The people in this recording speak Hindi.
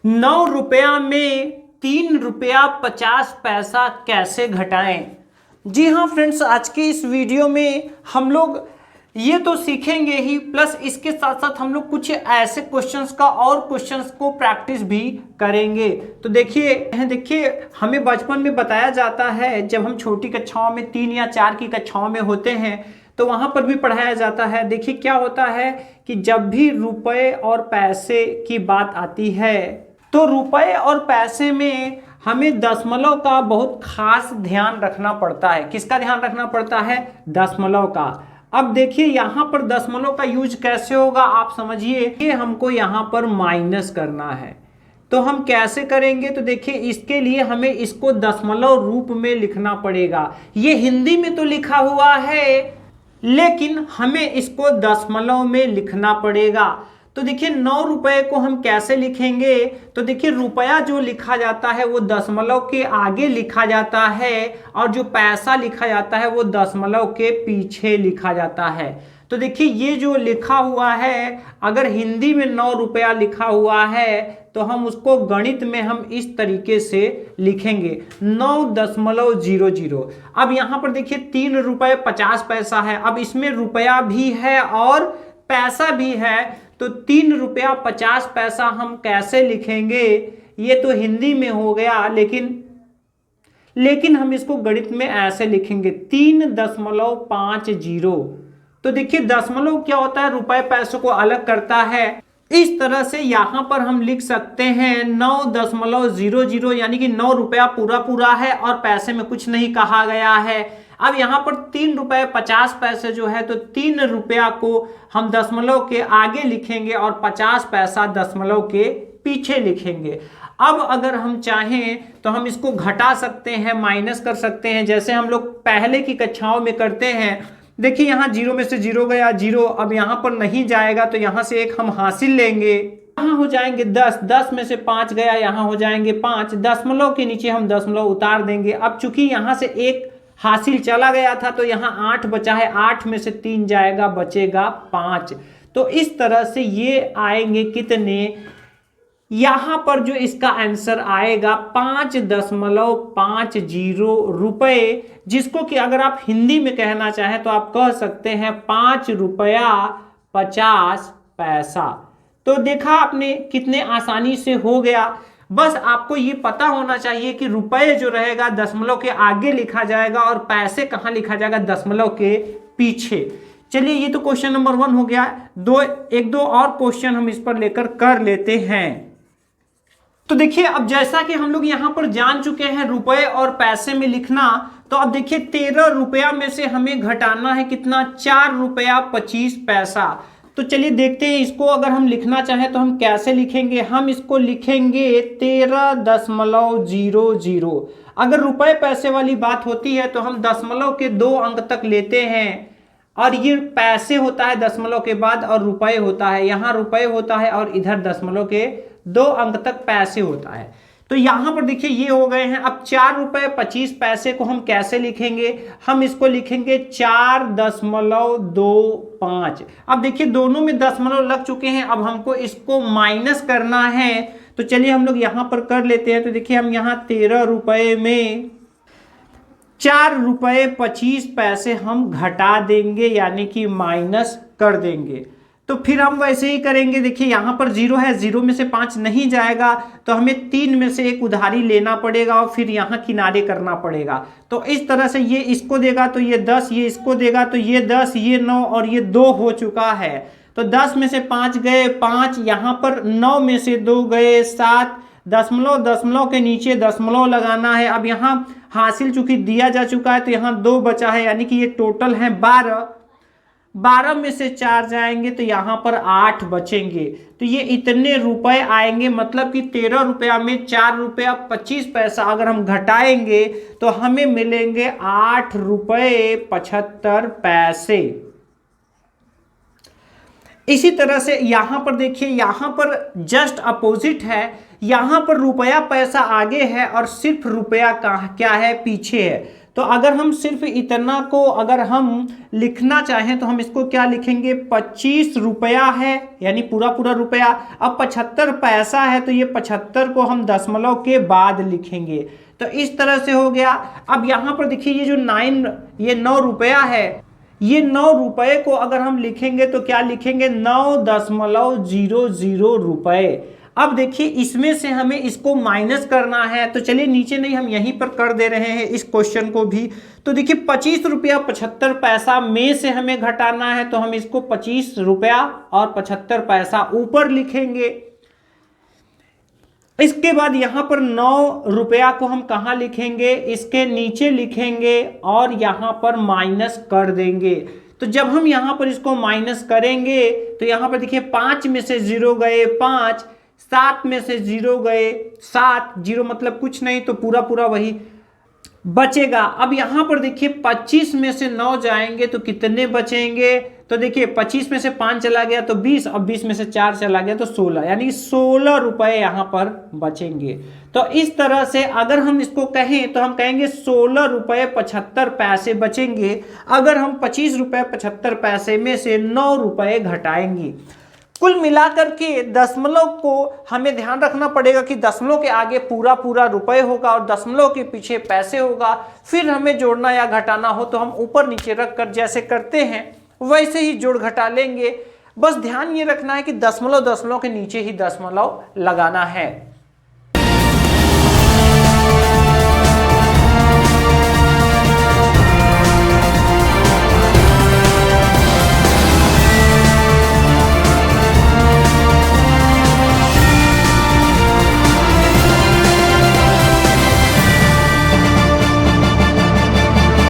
₹9 में 3 रुपया 50 पैसा कैसे घटाएं। जी हाँ फ्रेंड्स, आज के इस वीडियो में हम लोग ये तो सीखेंगे ही, प्लस इसके साथ साथ हम लोग कुछ ऐसे क्वेश्चंस का और क्वेश्चंस को प्रैक्टिस भी करेंगे। तो देखिए हमें बचपन में बताया जाता है, जब हम छोटी कक्षाओं में 3 या 4 की कक्षाओं में होते हैं तो वहां पर भी पढ़ाया जाता है। देखिए क्या होता है कि जब भी रुपए और पैसे की बात आती है तो रुपए और पैसे में हमें दशमलव का बहुत खास ध्यान रखना पड़ता है। किसका ध्यान रखना पड़ता है? दशमलव का। अब देखिए यहाँ पर दशमलव का यूज कैसे होगा, आप समझिए कि हमको यहाँ पर माइनस करना है, तो हम कैसे करेंगे? तो देखिए इसके लिए हमें इसको दशमलव रूप में लिखना पड़ेगा। ये हिंदी में तो लिखा हुआ है लेकिन हमें इसको दशमलव में लिखना पड़ेगा। तो देखिए 9 रुपए को हम कैसे लिखेंगे? तो देखिए रुपया जो लिखा जाता है वो दशमलव के आगे लिखा जाता है और जो पैसा लिखा जाता है वो दशमलव के पीछे लिखा जाता है। तो देखिए ये जो लिखा हुआ है, अगर हिंदी में 9 रुपया लिखा हुआ है तो हम उसको गणित में हम इस तरीके से लिखेंगे 9.00। अब यहाँ पर देखिए 3 रुपये 50 पैसा है। अब इसमें रुपया भी है और पैसा भी है, तो 3 रुपया 50 पैसा हम कैसे लिखेंगे? ये तो हिंदी में हो गया, लेकिन हम इसको गणित में ऐसे लिखेंगे 3.50। तो देखिए दशमलव क्या होता है? रुपए पैसे को अलग करता है। इस तरह से यहां पर हम लिख सकते हैं 9.00, यानी कि 9 रुपया पूरा है और पैसे में कुछ नहीं कहा गया है। अब यहाँ पर 3 रुपये 50 पैसे जो है, तो 3 रुपया को हम दशमलव के आगे लिखेंगे और 50 पैसा दशमलव के पीछे लिखेंगे। अब अगर हम चाहें तो हम इसको घटा सकते हैं, माइनस कर सकते हैं, जैसे हम लोग पहले की कक्षाओं में करते हैं। देखिए यहाँ 0 में से 0 गया 0, अब यहाँ पर नहीं जाएगा तो यहाँ से 1 हम हासिल लेंगे, यहाँ हो जाएंगे 10, 10 में से 5 गया, यहाँ हो जाएंगे 5, दशमलव के नीचे हम दशमलव उतार देंगे। अब चूंकि यहाँ से 1 हासिल चला गया था तो यहाँ 8 बचा है, 8 में से 3 जाएगा, बचेगा 5। तो इस तरह से ये आएंगे कितने? यहाँ पर जो इसका आंसर आएगा 5.50 रुपए, जिसको कि अगर आप हिंदी में कहना चाहें तो आप कह सकते हैं 5 रुपया 50 पैसा। तो देखा आपने कितने आसानी से हो गया। बस आपको ये पता होना चाहिए कि रुपए जो रहेगा दशमलव के आगे लिखा जाएगा और पैसे कहाँ लिखा जाएगा? दशमलव के पीछे। चलिए ये तो क्वेश्चन नंबर 1 हो गया। एक दो और क्वेश्चन हम इस पर लेकर कर लेते हैं। तो देखिए अब जैसा कि हम लोग यहाँ पर जान चुके हैं रुपए और पैसे में लिखना, तो अब देखिए 13 रुपया में से हमें घटाना है कितना? 4 रुपया 25 पैसा। तो चलिए देखते हैं इसको अगर हम लिखना चाहें तो हम कैसे लिखेंगे। हम इसको लिखेंगे 13.00। अगर रुपए पैसे वाली बात होती है तो हम दशमलव के 2 अंक तक लेते हैं, और ये पैसे होता है दशमलव के बाद और रुपए होता है, यहाँ रुपए होता है और इधर दशमलव के 2 अंक तक पैसे होता है। तो यहाँ पर देखिए ये हो गए हैं। अब 4 रुपये 25 पैसे को हम कैसे लिखेंगे? हम इसको लिखेंगे 4.25। अब देखिए दोनों में दशमलव लग चुके हैं, अब हमको इसको माइनस करना है। तो चलिए हम लोग यहाँ पर कर लेते हैं। तो देखिए हम यहाँ 13 रुपये में 4 रुपये 25 पैसे हम घटा देंगे, यानी कि माइनस कर देंगे। तो फिर हम वैसे ही करेंगे। देखिए यहाँ पर 0 है, 0 में से 5 नहीं जाएगा तो हमें 3 में से 1 उधारी लेना पड़ेगा और फिर यहाँ किनारे करना पड़ेगा। तो इस तरह से ये इसको देगा तो ये 10, ये इसको देगा तो ये 10, ये 9 और ये 2 हो चुका है। तो 10 में से 5 गए 5, यहाँ पर 9 में से 2 गए 7, दशमलव के नीचे दशमलव लगाना है। अब यहाँ हासिल चूंकि दिया जा चुका है तो यहाँ 2 बचा है, यानी कि ये टोटल है 12। 12 में से 4 जाएंगे तो यहाँ पर 8 बचेंगे। तो ये इतने रुपए आएंगे, मतलब कि 13 रुपया में 4 रुपया 25 पैसा अगर हम घटाएंगे तो हमें मिलेंगे 8 रुपये 75 पैसे। इसी तरह से यहाँ पर देखिए, यहाँ पर जस्ट अपोजिट है। यहाँ पर रुपया पैसा आगे है और सिर्फ रुपया क्या है? पीछे है। तो अगर हम सिर्फ इतना को अगर हम लिखना चाहें तो हम इसको क्या लिखेंगे, 25 रुपया है यानी पूरा पूरा रुपया। अब 75 पैसा है तो ये 75 को हम दशमलव के बाद लिखेंगे। तो इस तरह से हो गया। अब यहां पर देखिए ये जो 9 रुपया है, ये 9 रुपए को अगर हम लिखेंगे तो क्या लिखेंगे, 9.00 रुपए। अब देखिए इसमें से हमें इसको माइनस करना है, तो चलिए नीचे नहीं हम यहीं पर कर दे रहे हैं इस क्वेश्चन को भी। तो देखिए 25 रुपया 75 पैसा में से हमें घटाना है, तो हम इसको 25 रुपया और 75 पैसा ऊपर लिखेंगे। इसके बाद यहां पर 9 रुपया को हम कहां लिखेंगे, इसके नीचे लिखेंगे और यहां पर माइनस कर देंगे। तो जब हम यहां पर इसको माइनस करेंगे तो यहां पर देखिए 5 में से 0 गए 5, 7 में से 0 गए 7, 0 मतलब कुछ नहीं, तो पूरा पूरा वही बचेगा। अब यहां पर देखिए 25 में से 9 जाएंगे तो कितने बचेंगे, तो देखिए 25 में से 5 चला गया तो 20, अब 20 में से 4 चला गया तो 16, यानी 16 रुपए यहां पर बचेंगे। तो इस तरह से अगर हम इसको कहें तो हम कहेंगे 16 रुपए 75 पैसे बचेंगे अगर हम 25 रुपए 75 पैसे में से 9 रुपए घटाएंगे। कुल मिलाकर के दशमलव को हमें ध्यान रखना पड़ेगा कि दशमलव के आगे पूरा पूरा रुपए होगा और दशमलव के पीछे पैसे होगा। फिर हमें जोड़ना या घटाना हो तो हम ऊपर नीचे रख कर जैसे करते हैं वैसे ही जोड़ घटा लेंगे। बस ध्यान ये रखना है कि दशमलव के नीचे ही दशमलव लगाना है।